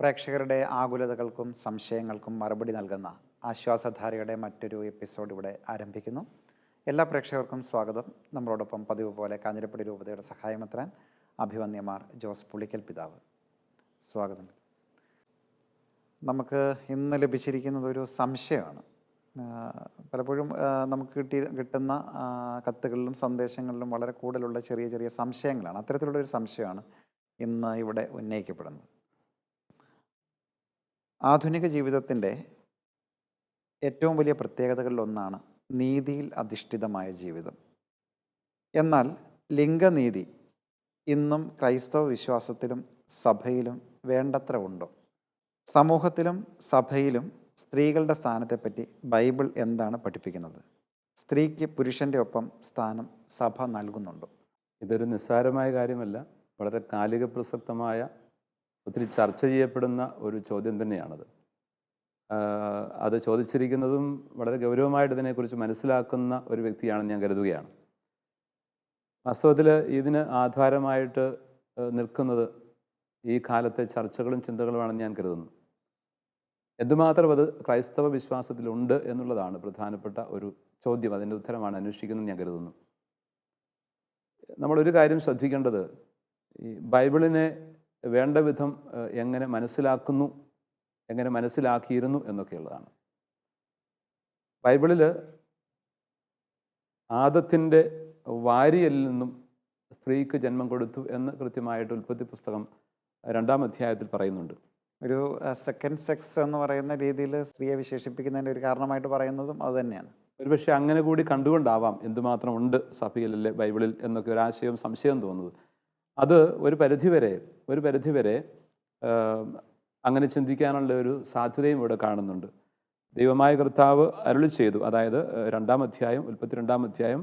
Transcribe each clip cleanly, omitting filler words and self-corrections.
പ്രേക്ഷകരുടെ ആകുലതകൾക്കും സംശയങ്ങൾക്കും മറുപടി നൽകുന്ന ആശ്വാസധാരയുടെ മറ്റൊരു എപ്പിസോഡ് ഇവിടെ ആരംഭിക്കുന്നു. എല്ലാ പ്രേക്ഷകർക്കും സ്വാഗതം. നമ്മളോടൊപ്പം പതിവ് പോലെ കാഞ്ഞിരപ്പള്ളി രൂപതയുടെ സഹായമെത്രാൻ അഭിവന്യമാർ ജോസ് പുളിക്കൽ പിതാവ്. സ്വാഗതം. നമുക്ക് ഇന്ന് ലഭിച്ചിരിക്കുന്നത് ഒരു സംശയമാണ്. പലപ്പോഴും നമുക്ക് കിട്ടുന്ന കത്തുകളിലും സന്ദേശങ്ങളിലും വളരെ കൂടുതലുള്ള ചെറിയ ചെറിയ സംശയങ്ങളാണ്. അത്തരത്തിലുള്ളൊരു സംശയമാണ് ഇന്ന് ഇവിടെ ഉന്നയിക്കപ്പെടുന്നത്. ആധുനിക ജീവിതത്തിൻ്റെ ഏറ്റവും വലിയ പ്രത്യേകതകളിലൊന്നാണ് നീതിയിൽ അധിഷ്ഠിതമായ ജീവിതം. എന്നാൽ ലിംഗനീതി ഇന്നും ക്രൈസ്തവ വിശ്വാസത്തിലും സഭയിലും വേണ്ടത്ര ഉണ്ടോ? സമൂഹത്തിലും സഭയിലും സ്ത്രീകളുടെ സ്ഥാനത്തെപ്പറ്റി ബൈബിൾ എന്താണ് പഠിപ്പിക്കുന്നത്? സ്ത്രീക്ക് പുരുഷൻ്റെ ഒപ്പം സ്ഥാനം സഭ നൽകുന്നുണ്ടോ? ഇതൊരു നിസ്സാരമായ കാര്യമല്ല, വളരെ കാലിക പ്രസക്തമായ, ഒത്തിരി ചർച്ച ചെയ്യപ്പെടുന്ന ഒരു ചോദ്യം തന്നെയാണത്. അത് ചോദിച്ചിരിക്കുന്നതും വളരെ ഗൗരവമായിട്ട് ഇതിനെക്കുറിച്ച് മനസ്സിലാക്കുന്ന ഒരു വ്യക്തിയാണെന്ന് ഞാൻ കരുതുകയാണ്. വാസ്തവത്തിൽ ഇതിന് ആധാരമായിട്ട് നിൽക്കുന്നത് ഈ കാലത്തെ ചർച്ചകളും ചിന്തകളുമാണെന്ന് ഞാൻ കരുതുന്നു. എന്തുമാത്രം അത് ക്രൈസ്തവ വിശ്വാസത്തിലുണ്ട് എന്നുള്ളതാണ് പ്രധാനപ്പെട്ട ഒരു ചോദ്യം. അതിൻ്റെ ഉത്തരമാണ് അന്വേഷിക്കുന്നതെന്ന് ഞാൻ കരുതുന്നു. നമ്മളൊരു കാര്യം ശ്രദ്ധിക്കേണ്ടത്, ഈ ബൈബിളിനെ വേണ്ട വിധം എങ്ങനെ മനസ്സിലാക്കുന്നു, എങ്ങനെ മനസ്സിലാക്കിയിരുന്നു എന്നൊക്കെയുള്ളതാണ്. ബൈബിളിൽ ആദത്തിൻ്റെ വാരിയലിൽ നിന്നും സ്ത്രീക്ക് ജന്മം കൊടുത്തു എന്ന് കൃത്യമായിട്ട് ഉൽപ്പത്തി പുസ്തകം 2-ാം അധ്യായത്തിൽ പറയുന്നുണ്ട്. ഒരു സെക്കൻഡ് സെക്സ് എന്ന് പറയുന്ന രീതിയിൽ സ്ത്രീയെ വിശേഷിപ്പിക്കുന്നതിൻ്റെ ഒരു കാരണമായിട്ട് പറയുന്നതും അതുതന്നെയാണ്. ഒരുപക്ഷെ അങ്ങനെ കൂടി കണ്ടുകൊണ്ടാവാം എന്തുമാത്രം ഉണ്ട് സഭയിലല്ലേ ബൈബിളിൽ എന്നൊക്കെ ഒരാശയവും സംശയം തോന്നുന്നത്. അത് ഒരു പരിധിവരെ അങ്ങനെ ചിന്തിക്കാനുള്ള ഒരു സാധ്യതയും ഇവിടെ കാണുന്നുണ്ട്. ദൈവമായ കർത്താവ് അരുളി ചെയ്തു, അതായത് 2-ാം അധ്യായം, ഉൽപ്പത്തി 2-ാം അധ്യായം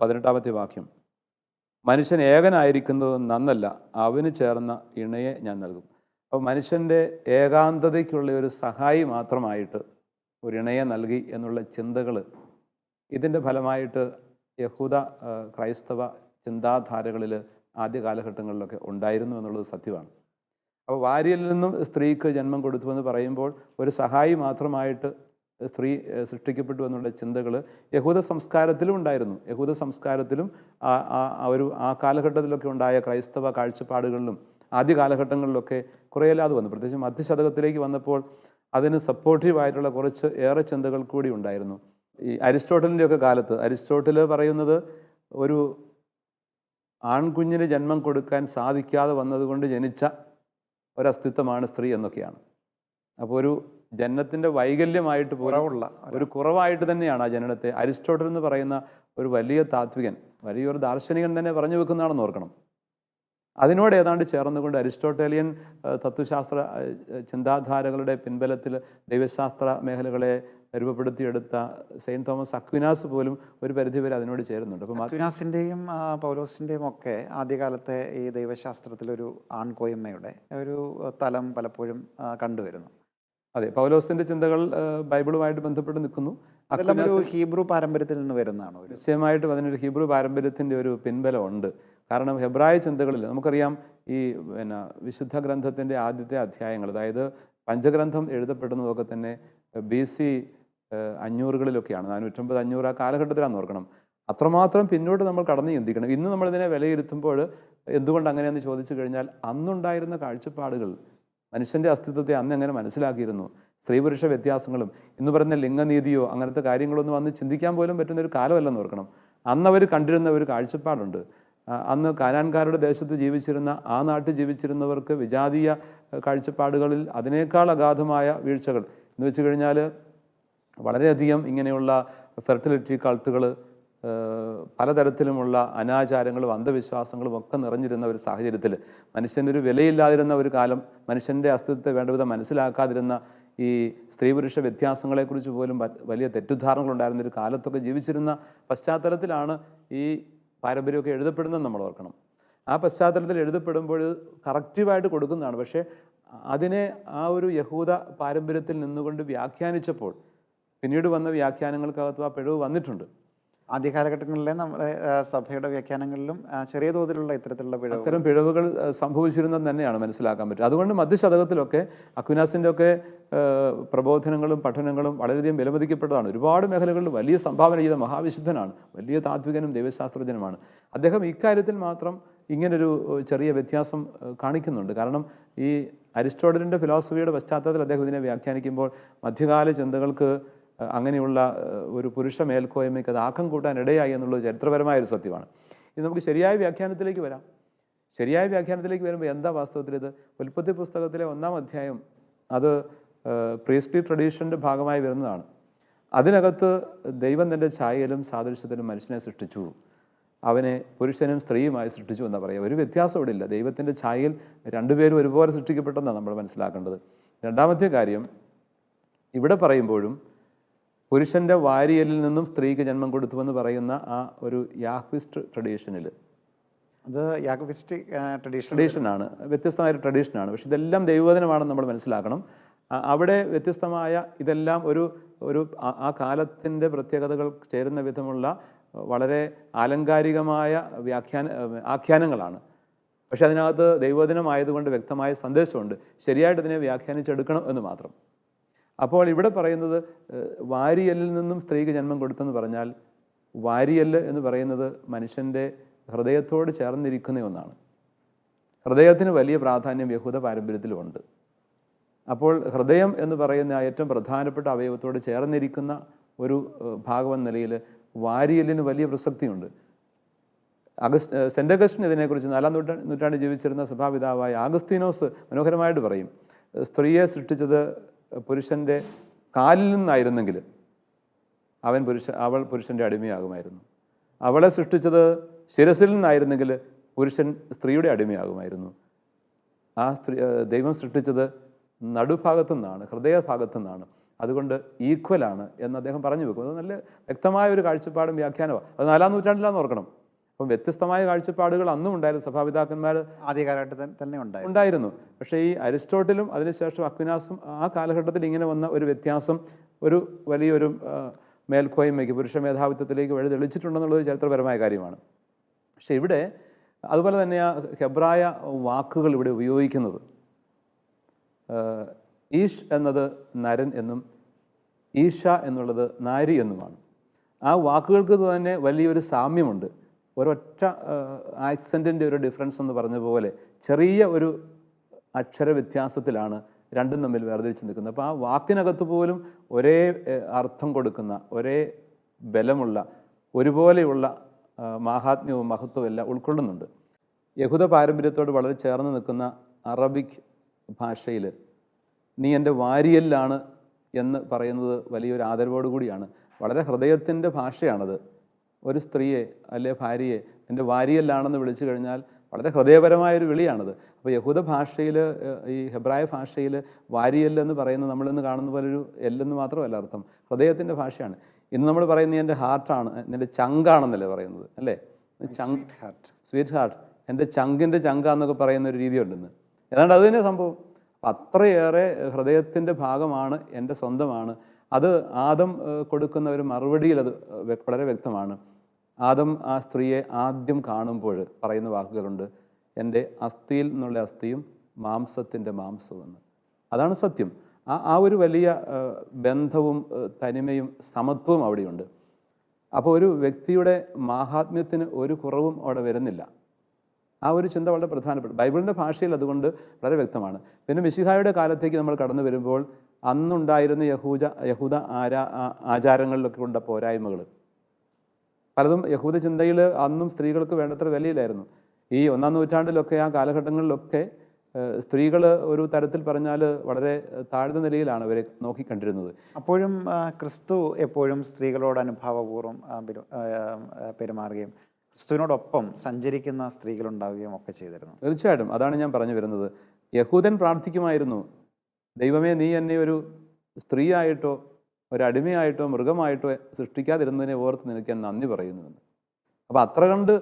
18-ാമത്തെ വാക്യം, മനുഷ്യൻ ഏകനായിരിക്കുന്നത് നന്നല്ല, അവന് ചേർന്ന ഇണയെ ഞാൻ നൽകും. അപ്പോൾ മനുഷ്യൻ്റെ ഏകാന്തതയ്ക്കുള്ള ഒരു സഹായി മാത്രമായിട്ട് ഒരു ഇണയെ നൽകി എന്നുള്ള ചിന്തകൾ ഇതിൻ്റെ ഫലമായിട്ട് യഹൂദ ക്രൈസ്തവ ചിന്താധാരകളിൽ ആദ്യ കാലഘട്ടങ്ങളിലൊക്കെ ഉണ്ടായിരുന്നു എന്നുള്ളത് സത്യമാണ്. അപ്പോൾ വാരിയലിൽ നിന്നും സ്ത്രീക്ക് ജന്മം കൊടുത്തു എന്ന് പറയുമ്പോൾ ഒരു സഹായി മാത്രമായിട്ട് സ്ത്രീ സൃഷ്ടിക്കപ്പെട്ടു എന്നുള്ള ചിന്തകൾ യഹൂദ സംസ്കാരത്തിലും ഉണ്ടായിരുന്നു. യഹൂദ സംസ്കാരത്തിലും ആ കാലഘട്ടത്തിലൊക്കെ ഉണ്ടായ ക്രൈസ്തവ കാഴ്ചപ്പാടുകളിലും ആദ്യ കാലഘട്ടങ്ങളിലൊക്കെ കുറേയല്ലാതെ വന്നു. പ്രത്യേകിച്ച് മധ്യശതകത്തിലേക്ക് വന്നപ്പോൾ അതിന് സപ്പോർട്ടീവായിട്ടുള്ള കുറച്ച് ഏറെ ചിന്തകൾ കൂടി ഉണ്ടായിരുന്നു. ഈ അരിസ്റ്റോട്ടലിൻ്റെയൊക്കെ കാലത്ത് അരിസ്റ്റോട്ടിൽ പറയുന്നത് ഒരു ആൺകുഞ്ഞിന് ജന്മം കൊടുക്കാൻ സാധിക്കാതെ വന്നതുകൊണ്ട് ജനിച്ച ഒരസ്തിത്വമാണ് സ്ത്രീ എന്നൊക്കെയാണ്. അപ്പോൾ ഒരു ജനനത്തിൻ്റെ വൈകല്യമായിട്ട് പോലുള്ള ഒരു കുറവായിട്ട് തന്നെയാണ് ആ ജനനത്തെ അരിസ്റ്റോട്ടൽ എന്ന് പറയുന്ന ഒരു വലിയ താത്വികൻ, വലിയൊരു ദാർശനികൻ തന്നെ പറഞ്ഞു വെക്കുന്നതാണെന്ന് ഓർക്കണം. അതിനോട് ഏതാണ്ട് ചേർന്നുകൊണ്ട് അരിസ്റ്റോട്ടേലിയൻ തത്വശാസ്ത്ര ചിന്താധാരകളുടെ പിൻബലത്തിൽ ദൈവശാസ്ത്ര മേഖലകളെ രൂപപ്പെടുത്തിയെടുത്ത സെയിൻറ്റ് തോമസ് അക്വിനാസ് പോലും ഒരു പരിധിവരെ അതിനോട് ചേരുന്നുണ്ട്. അപ്പം അക്വിനാസിൻ്റെയും പൗലോസിൻ്റെയും ഒക്കെ ആദ്യകാലത്തെ ഈ ദൈവശാസ്ത്രത്തിലൊരു ആൺകോയ്മയുടെ ഒരു തലം പലപ്പോഴും കണ്ടുവരുന്നു. അതെ, പൗലോസിൻ്റെ ചിന്തകൾ ബൈബിളുമായിട്ട് ബന്ധപ്പെട്ട് നിൽക്കുന്നു. അതെല്ലാം ഒരു ഹീബ്രു പാരമ്പര്യത്തിൽ നിന്ന് വരുന്നതാണോ? നിശ്ചയമായിട്ടും അതിനൊരു ഹീബ്രു പാരമ്പര്യത്തിൻ്റെ ഒരു പിൻബലമുണ്ട്. കാരണം ഹെബ്രായ ചിന്തകളിൽ നമുക്കറിയാം, ഈ വിശുദ്ധ ഗ്രന്ഥത്തിൻ്റെ ആദ്യത്തെ അധ്യായങ്ങൾ, അതായത് പഞ്ചഗ്രന്ഥം എഴുതപ്പെടുന്നതൊക്കെ തന്നെ BC 500-കളിലൊക്കെയാണ്. 450-500 ആ കാലഘട്ടത്തിലാണെന്ന് ഓർക്കണം. അത്രമാത്രം പിന്നോട്ട് നമ്മൾ കടന്നു ചിന്തിക്കണം. ഇന്ന് നമ്മളിതിനെ വിലയിരുത്തുമ്പോൾ എന്തുകൊണ്ട് അങ്ങനെയെന്ന് ചോദിച്ചു കഴിഞ്ഞാൽ, അന്നുണ്ടായിരുന്ന കാഴ്ചപ്പാടുകൾ മനുഷ്യൻ്റെ അസ്തിത്വത്തെ അന്ന് എങ്ങനെ മനസ്സിലാക്കിയിരുന്നു, സ്ത്രീ പുരുഷ വ്യത്യാസങ്ങളും ഇന്ന് പറയുന്ന ലിംഗനീതിയോ അങ്ങനത്തെ കാര്യങ്ങളൊന്നും അന്ന് ചിന്തിക്കാൻ പോലും പറ്റുന്നൊരു കാലമല്ലെന്ന് ഓർക്കണം. അന്നവർ കണ്ടിരുന്ന ഒരു കാഴ്ചപ്പാടുണ്ട്. അന്ന് കാനാൻകാരുടെ ദേശത്ത് ജീവിച്ചിരുന്ന, ആ നാട്ടിൽ ജീവിച്ചിരുന്നവർക്ക് വിജാതീയ കാഴ്ചപ്പാടുകളിൽ അതിനേക്കാൾ അഗാധമായ വീഴ്ചകൾ എന്ന് വെച്ച് കഴിഞ്ഞാൽ വളരെയധികം ഇങ്ങനെയുള്ള ഫെർട്ടിലിറ്റി കൾട്ടുകൾ, പലതരത്തിലുമുള്ള അനാചാരങ്ങളും അന്ധവിശ്വാസങ്ങളും ഒക്കെ നിറഞ്ഞിരുന്ന ഒരു സാഹചര്യത്തിൽ, മനുഷ്യനൊരു വിലയില്ലാതിരുന്ന ഒരു കാലം, മനുഷ്യൻ്റെ അസ്തിത്വത്തെ വേണ്ടവിധം മനസ്സിലാക്കാതിരുന്ന, ഈ സ്ത്രീ പുരുഷ വ്യത്യാസങ്ങളെക്കുറിച്ച് പോലും വലിയ തെറ്റിദ്ധാരണകളുണ്ടായിരുന്നൊരു കാലത്തൊക്കെ ജീവിച്ചിരുന്ന പശ്ചാത്തലത്തിലാണ് ഈ പാരമ്പര്യമൊക്കെ എഴുതപ്പെടുന്നത് നമ്മൾ ഓർക്കണം. ആ പശ്ചാത്തലത്തിൽ എഴുതപ്പെടുമ്പോൾ കറക്റ്റീവായിട്ട് കൊടുക്കുന്നതാണ്. പക്ഷേ അതിനെ ആ ഒരു യഹൂദ പാരമ്പര്യത്തിൽ നിന്നുകൊണ്ട് വ്യാഖ്യാനിച്ചപ്പോൾ പിന്നീട് വന്ന വ്യാഖ്യാനങ്ങൾക്കകത്ത് ആ പിഴവ് വന്നിട്ടുണ്ട്. ആദ്യ കാലഘട്ടങ്ങളിലെ നമ്മുടെ സഭയുടെ വ്യാഖ്യാനങ്ങളിലും ചെറിയ തോതിലുള്ള ഇത്തരത്തിലുള്ള പിഴവ് അത്തരം പിഴവുകൾ സംഭവിച്ചിരുന്നെന്ന് തന്നെയാണ് മനസ്സിലാക്കാൻ പറ്റും. അതുകൊണ്ട് മധ്യശതകത്തിലൊക്കെ അക്വിനാസിൻ്റെ ഒക്കെ പ്രബോധനങ്ങളും പഠനങ്ങളും വളരെയധികം വിലമതിക്കപ്പെട്ടതാണ്. ഒരുപാട് മേഖലകളിൽ വലിയ സംഭാവന ചെയ്ത മഹാവിശുദ്ധനാണ്, വലിയ താത്വികനും ദൈവശാസ്ത്രജ്ഞനുമാണ്. അദ്ദേഹം ഇക്കാര്യത്തിൽ മാത്രം ഇങ്ങനൊരു ചെറിയ വ്യത്യാസം കാണിക്കുന്നുണ്ട്. കാരണം ഈ അരിസ്റ്റോട്ടലിൻ്റെ ഫിലോസഫിയുടെ പശ്ചാത്തലത്തിൽ അദ്ദേഹം ഇതിനെ വ്യാഖ്യാനിക്കുമ്പോൾ മധ്യകാല ചിന്തകൾക്ക് അങ്ങനെയുള്ള ഒരു പുരുഷ മേൽക്കോയ്മയ്ക്ക് അത് ആക്കം കൂട്ടാൻ ഇടയായി എന്നുള്ളത് ചരിത്രപരമായ ഒരു സത്യമാണ്. ഇത് നമുക്ക് ശരിയായ വ്യാഖ്യാനത്തിലേക്ക് വരാം. ശരിയായ വ്യാഖ്യാനത്തിലേക്ക് വരുമ്പോൾ എന്താ വാസ്തവത്തിൽ ഇത്? ഉൽപ്പത്തി പുസ്തകത്തിലെ 1-ാം അധ്യായം അത് പ്രീസ്റ്റി ട്രഡീഷൻ്റെ ഭാഗമായി വരുന്നതാണ്. അതിനകത്ത് ദൈവം തൻ്റെ ഛായയിലും സാദൃശ്യത്തിലും മനുഷ്യനെ സൃഷ്ടിച്ചു, അവനെ പുരുഷനും സ്ത്രീയുമായി സൃഷ്ടിച്ചു എന്നാണ് പറയുക. ഒരു വ്യത്യാസം ഇവിടെ ഇല്ല. ദൈവത്തിൻ്റെ ഛായയിൽ രണ്ടുപേരും ഒരുപോലെ സൃഷ്ടിക്കപ്പെട്ടെന്നാണ് നമ്മൾ മനസ്സിലാക്കേണ്ടത്. രണ്ടാമത്തെ കാര്യം, ഇവിടെ പറയുമ്പോഴും പുരുഷൻ്റെ വാരിയലിൽ നിന്നും സ്ത്രീക്ക് ജന്മം കൊടുത്തുവെന്ന് പറയുന്ന ആ ഒരു യാഹ്വിസ്റ്റ് ട്രഡീഷനിൽ, അത് യാക്കോബിസ്റ്റ് ട്രഡീഷനാണ്, വ്യത്യസ്തമായൊരു ട്രഡീഷനാണ്. പക്ഷെ ഇതെല്ലാം ദൈവവചനമാണെന്ന് നമ്മൾ മനസ്സിലാക്കണം. അവിടെ വ്യത്യസ്തമായ ഇതെല്ലാം ഒരു ആ കാലത്തിൻ്റെ പ്രത്യേകതകൾ ചേരുന്ന വിധമുള്ള വളരെ ആലങ്കാരികമായ ആഖ്യാനങ്ങളാണ്. പക്ഷെ അതിനകത്ത് ദൈവവചനമായതുകൊണ്ട് വ്യക്തമായ സന്ദേശമുണ്ട്. ശരിയായിട്ട് ഇതിനെ വ്യാഖ്യാനിച്ചെടുക്കണം എന്ന് മാത്രം. അപ്പോൾ ഇവിടെ പറയുന്നത് വാരിയലിൽ നിന്നും സ്ത്രീക്ക് ജന്മം കൊടുത്തെന്ന് പറഞ്ഞാൽ, വാരിയല് എന്ന് പറയുന്നത് മനുഷ്യൻ്റെ ഹൃദയത്തോട് ചേർന്നിരിക്കുന്ന ഒന്നാണ്. ഹൃദയത്തിന് വലിയ പ്രാധാന്യം യഹൂദ പാരമ്പര്യത്തിലുമുണ്ട്. അപ്പോൾ ഹൃദയം എന്ന് പറയുന്ന ഏറ്റവും പ്രധാനപ്പെട്ട അവയവത്തോട് ചേർന്നിരിക്കുന്ന ഒരു ഭാഗം എന്ന നിലയിൽ വാരിയലിന് വലിയ പ്രസക്തിയുണ്ട്. സെൻ്റ് അഗസ്റ്റിൻ ഇതിനെക്കുറിച്ച് 4-ാം നൂറ്റാണ്ടിൽ ജീവിച്ചിരുന്ന സഭാപിതാവായ ആഗസ്തീനോസ് മനോഹരമായിട്ട് പറയും, സ്ത്രീയെ സൃഷ്ടിച്ചത് പുരുഷൻ്റെ കാലിൽ നിന്നായിരുന്നെങ്കിൽ അവൾ പുരുഷൻ്റെ അടിമയാകുമായിരുന്നു. അവളെ സൃഷ്ടിച്ചത് ശിരസിൽ നിന്നായിരുന്നെങ്കിൽ പുരുഷൻ സ്ത്രീയുടെ അടിമയാകുമായിരുന്നു. ദൈവം സൃഷ്ടിച്ചത് നടുഭാഗത്തു നിന്നാണ്, ഹൃദയഭാഗത്തു നിന്നാണ്. അതുകൊണ്ട് ഈക്വലാണ് എന്ന് അദ്ദേഹം പറഞ്ഞു വെക്കും. അത് നല്ല വ്യക്തമായ ഒരു കാഴ്ചപ്പാടും വ്യാഖ്യാനമാണ്. അത് 4-ാം നൂറ്റാണ്ടിലാണെന്ന് ഓർക്കണം. അപ്പം വ്യത്യസ്തമായ കാഴ്ചപ്പാടുകൾ അന്നും ഉണ്ടായിരുന്നു. സഭാപിതാക്കന്മാർ ആദ്യ കാലഘട്ടത്തിൽ തന്നെ ഉണ്ടായിരുന്നു. പക്ഷേ ഈ അരിസ്റ്റോട്ടിലും അതിനുശേഷം അക്വിനാസും ആ കാലഘട്ടത്തിൽ ഇങ്ങനെ വന്ന ഒരു വ്യത്യാസം ഒരു വലിയൊരു മേൽക്കോയ്മയ്ക്ക്, പുരുഷ മേധാവിത്വത്തിലേക്ക് വഴി തെളിച്ചിട്ടുണ്ടെന്നുള്ളത് ചരിത്രപരമായ കാര്യമാണ്. പക്ഷെ ഇവിടെ അതുപോലെ തന്നെ ആ ഹെബ്രായ വാക്കുകൾ ഇവിടെ ഉപയോഗിക്കുന്നത്, ഈഷ് എന്നത് നരൻ എന്നും ഈഷ എന്നുള്ളത് നാരി എന്നുമാണ്. ആ വാക്കുകൾക്ക് തന്നെ വലിയൊരു സാമ്യമുണ്ട്. ഒരൊറ്റ ആക്സെൻറ്റിൻ്റെ ഒരു ഡിഫറൻസ് എന്ന് പറഞ്ഞ പോലെ ചെറിയ ഒരു അക്ഷര വ്യത്യാസത്തിലാണ് രണ്ടും തമ്മിൽ വേർതിരിച്ച് നിൽക്കുന്നത്. അപ്പോൾ ആ വാക്കിനകത്ത് പോലും ഒരേ അർത്ഥം കൊടുക്കുന്ന, ഒരേ ബലമുള്ള, ഒരുപോലെയുള്ള മാഹാത്മ്യവും മഹത്വവും എല്ലാം ഉൾക്കൊള്ളുന്നുണ്ട്. യഹൂദ പാരമ്പര്യത്തോട് വളരെ ചേർന്ന് നിൽക്കുന്ന അറബിക് ഭാഷയിൽ നീ എൻ്റെ വാരിയലിലാണ് എന്ന് പറയുന്നത് വലിയൊരു ആദരവോടു കൂടിയാണ്. വളരെ ഹൃദയത്തിൻ്റെ ഭാഷയാണത്. ഒരു സ്ത്രീയെ അല്ലെ ഭാര്യയെ എൻ്റെ വാരിയലിലാണെന്ന് വിളിച്ചു കഴിഞ്ഞാൽ വളരെ ഹൃദയപരമായൊരു വിളിയാണത്. അപ്പോൾ യഹൂദ ഭാഷയിൽ, ഈ ഹെബ്രായ ഭാഷയിൽ വാരിയൽ എന്ന് പറയുന്നത് നമ്മളിന്ന് കാണുന്ന പോലെ ഒരു എല്ലെന്ന് മാത്രമല്ല അർത്ഥം, ഹൃദയത്തിൻ്റെ ഭാഷയാണ്. ഇന്ന് നമ്മൾ പറയുന്നത് എൻ്റെ ഹാർട്ടാണ്, എൻ്റെ ചങ്കാണെന്നല്ലേ പറയുന്നത്, അല്ലേ? സ്വീറ്റ് ഹാർട്ട്, എൻ്റെ ചങ്കിൻ്റെ ചങ്കാന്നൊക്കെ പറയുന്ന ഒരു രീതിയുണ്ടെന്ന്. ഏതാണ്ട് അത് തന്നെ സംഭവം. അത്രയേറെ ഹൃദയത്തിൻ്റെ ഭാഗമാണ്, എൻ്റെ സ്വന്തമാണ്. അത് ആദം കൊടുക്കുന്ന ഒരു മറുപടിയിൽ അത് വളരെ വ്യക്തമാണ്. ആദം ആ സ്ത്രീയെ ആദ്യം കാണുമ്പോൾ പറയുന്ന വാക്കുകളുണ്ട്, എൻ്റെ അസ്ഥിയിൽ നിന്നുള്ള അസ്ഥിയും മാംസത്തിൻ്റെ മാംസമെന്ന്. അതാണ് സത്യം. ആ ഒരു വലിയ ബന്ധവും തനിമയും സമത്വവും അവിടെയുണ്ട്. അപ്പോൾ ഒരു വ്യക്തിയുടെ മാഹാത്മ്യത്തിന് ഒരു കുറവും അവിടെ വരുന്നില്ല. ആ ഒരു ചിന്ത വളരെ പ്രധാനപ്പെട്ട, ബൈബിളിൻ്റെ ഭാഷയിൽ അതുകൊണ്ട് വളരെ വ്യക്തമാണ്. പിന്നെ മിശിഹായുടെ കാലത്തേക്ക് നമ്മൾ കടന്നു വരുമ്പോൾ അന്നുണ്ടായിരുന്ന യഹൂദ ആചാരങ്ങളിലൊക്കെ കൊണ്ട പോരായ്മകൾ പലതും യഹൂദ ചിന്തയിൽ അന്നും സ്ത്രീകൾക്ക് വേണ്ടത്ര വിലയില്ലായിരുന്നു. ഈ 1-ാം നൂറ്റാണ്ടിലൊക്കെ ആ കാലഘട്ടങ്ങളിലൊക്കെ സ്ത്രീകൾ ഒരു തരത്തിൽ പറഞ്ഞാൽ വളരെ താഴ്ന്ന നിലയിലാണ് അവരെ നോക്കിക്കണ്ടിരുന്നത്. അപ്പോഴും ക്രിസ്തു എപ്പോഴും സ്ത്രീകളോട് അനുഭാവപൂർവ്വം പെരുമാറുകയും ക്രിസ്തുവിനോടൊപ്പം സഞ്ചരിക്കുന്ന സ്ത്രീകളുണ്ടാവുകയും ഒക്കെ ചെയ്തിരുന്നു. തീർച്ചയായിട്ടും അതാണ് ഞാൻ പറഞ്ഞു വരുന്നത്. യഹൂദൻ പ്രാർത്ഥിക്കുമായിരുന്നു, ദൈവമേ നീ എന്നെ ഒരു സ്ത്രീയായിട്ടോ ഒരടിമയായിട്ടോ മൃഗമായിട്ടോ സൃഷ്ടിക്കാതിരുന്നതിനെ ഓർത്ത് നിനക്ക് ഞാൻ നന്ദി പറയുന്നുവെന്ന്. അപ്പോൾ അത്ര കണ്ട്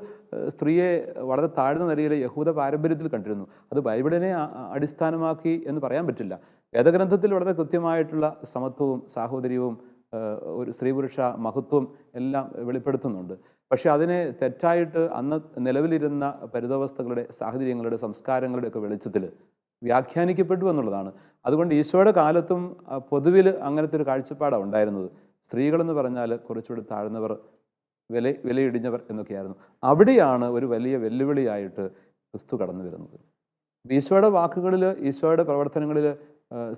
സ്ത്രീയെ വളരെ താഴ്ന്ന നിലയിൽ യഹൂദ പാരമ്പര്യത്തിൽ കണ്ടിരുന്നു. അത് ബൈബിളിനെ അടിസ്ഥാനമാക്കി എന്ന് പറയാൻ പറ്റില്ല. വേദഗ്രന്ഥത്തിൽ വളരെ കൃത്യമായിട്ടുള്ള സമത്വവും സാഹോദര്യവും ഒരു സ്ത്രീ പുരുഷ മഹത്വം എല്ലാം വെളിപ്പെടുത്തുന്നുണ്ട്. പക്ഷെ അതിനെ തെറ്റായിട്ട് അന്ന് നിലവിലിരുന്ന പരിതോവസ്ഥകളുടെ, സാഹചര്യങ്ങളുടെ, സംസ്കാരങ്ങളുടെ ഒക്കെ വെളിച്ചത്തിൽ വ്യാഖ്യാനിക്കപ്പെട്ടു എന്നുള്ളതാണ്. അതുകൊണ്ട് ഈശോയുടെ കാലത്തും പൊതുവിൽ അങ്ങനത്തെ ഒരു കാഴ്ചപ്പാടാണ് ഉണ്ടായിരുന്നത്. സ്ത്രീകളെന്ന് പറഞ്ഞാൽ കുറച്ചുകൂടി താഴ്ന്നവർ, വിലയിടിഞ്ഞവർ എന്നൊക്കെയായിരുന്നു. അവിടെയാണ് ഒരു വലിയ വെല്ലുവിളിയായിട്ട് ക്രിസ്തു കടന്നു വരുന്നത്. ഈശോയുടെ വാക്കുകളിൽ, ഈശോയുടെ പ്രവർത്തനങ്ങളിൽ